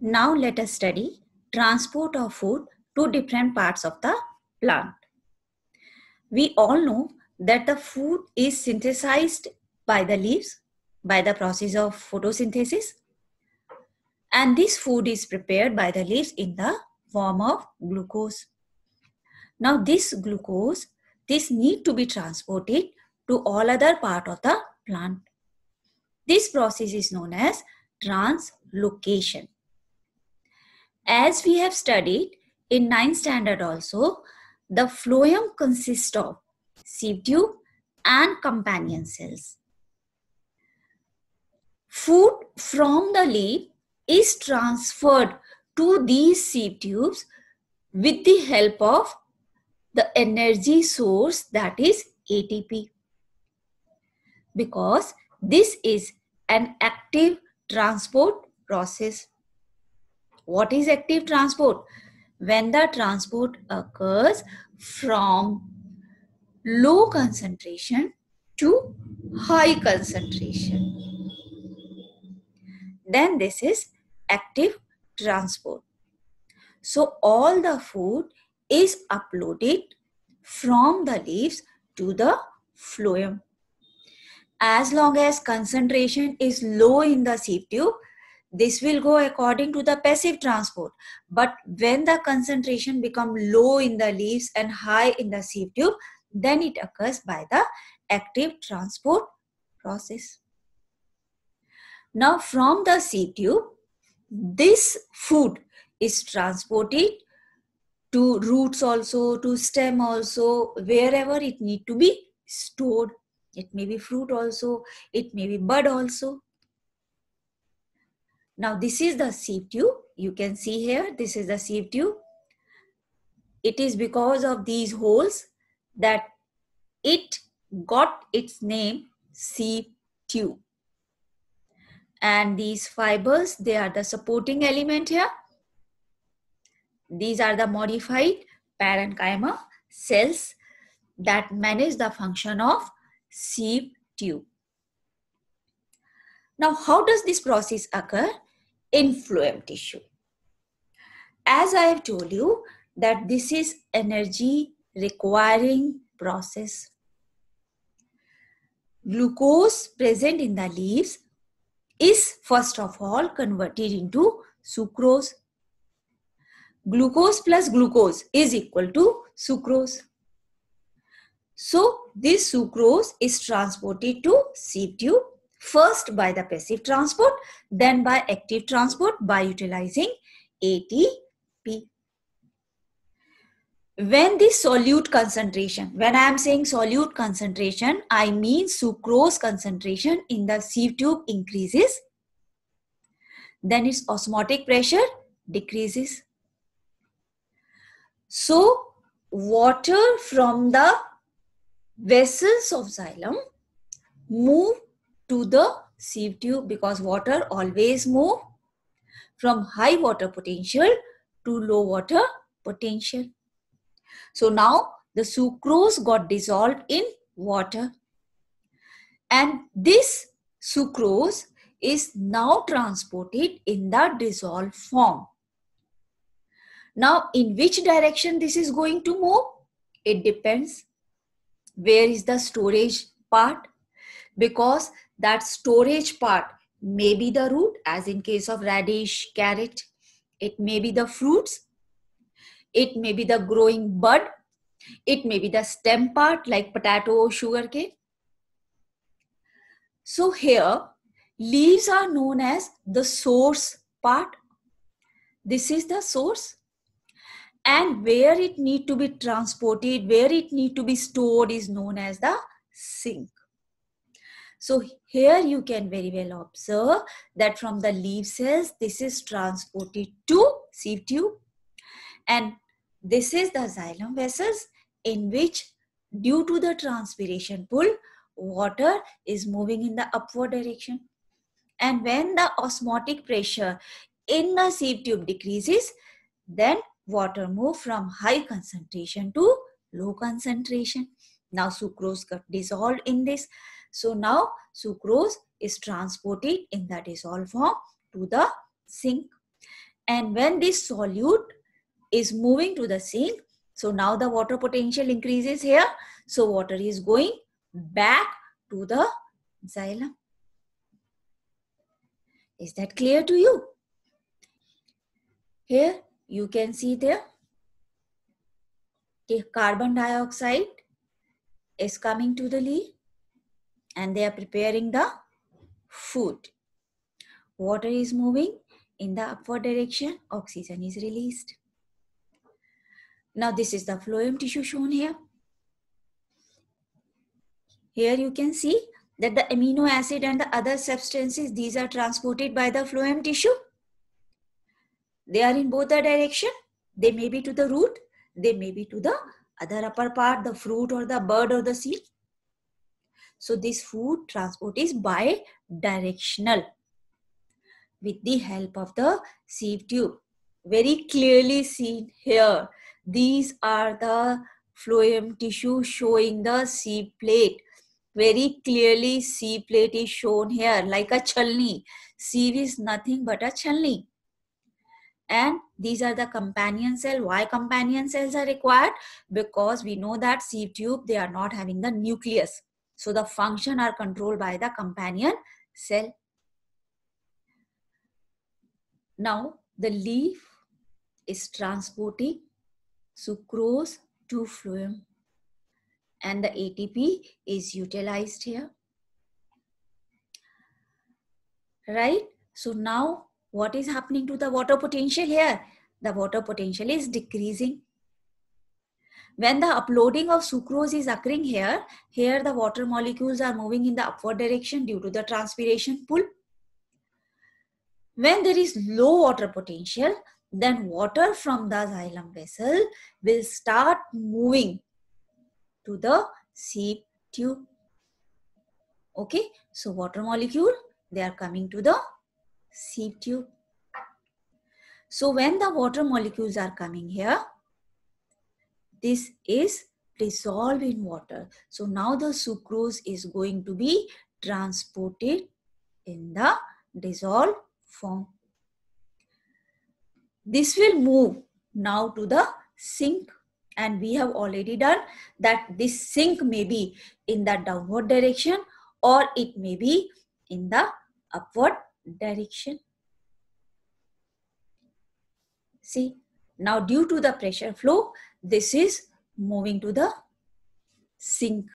Now let us study transport of food to different parts of the plant. We all know that the food is synthesized by the leaves by the process of photosynthesis, and this food is prepared by the leaves in the form of glucose. Now this glucose, this need to be transported to all other part of the plant. This process is known as translocation. As we have studied in 9th standard also, the phloem consists of sieve tube and companion cells. Food from the leaf is transferred to these sieve tubes with the help of the energy source, that is ATP, because this is an active transport process. What is active transport? When the transport occurs from low concentration to high concentration, then this is active transport. So all the food is uploaded from the leaves to the phloem. As long as concentration is low in the sieve tube, this will go according to the passive transport. But when the concentration becomes low in the leaves and high in the sieve tube, then it occurs by the active transport process. Now from the sieve tube, this food is transported to roots also, to stem also, wherever it need to be stored. It may be fruit also, it may be bud also. Now this is the sieve tube. You can see here, this is the sieve tube. It is because of these holes that it got its name sieve tube. And these fibers, they are the supporting element here. These are the modified parenchyma cells that manage the function of sieve tube. Now, how does this process occur in phloem tissue? As I have told you that this is energy requiring process. Glucose present in the leaves is first of all converted into sucrose. Glucose plus glucose is equal to sucrose. So this sucrose is transported to sieve tube, first by the passive transport, then by active transport by utilizing ATP. When the solute concentration, when I am saying solute concentration, I mean sucrose concentration in the sieve tube increases, then its osmotic pressure decreases. So water from the vessels of xylem move to the sieve tube, because water always move from high water potential to low water potential. So now the sucrose got dissolved in water, and this sucrose is now transported in the dissolved form. Now in which direction this is going to move? It depends. Where is the storage part? Because that storage part may be the root, as in case of radish, carrot. It may be the fruits. It may be the growing bud. It may be the stem part like potato, sugarcane. So here, leaves are known as the source part. This is the source. And where it need to be transported, where it need to be stored is known as the sink. So here you can very well observe that from the leaf cells, this is transported to sieve tube. And this is the xylem vessels in which, due to the transpiration pull, water is moving in the upward direction. And when the osmotic pressure in the sieve tube decreases, then water move from high concentration to low concentration. Now sucrose got dissolved in this. So now sucrose is transported in the dissolved form to the sink. And when this solute is moving to the sink, so now the water potential increases here. So water is going back to the xylem. Is that clear to you? Here you can see there, the carbon dioxide is coming to the leaf and they are preparing the food. Water is moving in the upward direction, oxygen is released. Now this is the phloem tissue shown here. Here you can see that the amino acid and the other substances, these are transported by the phloem tissue. They are in both the direction. They may be to the root, they may be to the other upper part, the fruit or the bud or the seed. So this food transport is bi-directional with the help of the sieve tube. Very clearly seen here. These are the phloem tissue showing the sieve plate. Very clearly sieve plate is shown here like a chalni. Sieve is nothing but a chalni. And these are the companion cell. Why companion cells are required? Because we know that sieve tube, they are not having the nucleus. So the function are controlled by the companion cell. Now the leaf is transporting sucrose to phloem and the ATP is utilized here. Right? So now what is happening to the water potential here? The water potential is decreasing. When the uploading of sucrose is occurring here, the water molecules are moving in the upward direction due to the transpiration pull. When there is low water potential, then water from the xylem vessel will start moving to the sieve tube. Okay, so water molecule, they are coming to the sieve tube. So when the water molecules are coming here, this is dissolved in water. So now the sucrose is going to be transported in the dissolved form. This will move now to the sink, and we have already done that this sink may be in the downward direction or it may be in the upward direction. See, now due to the pressure flow, this is moving to the sink.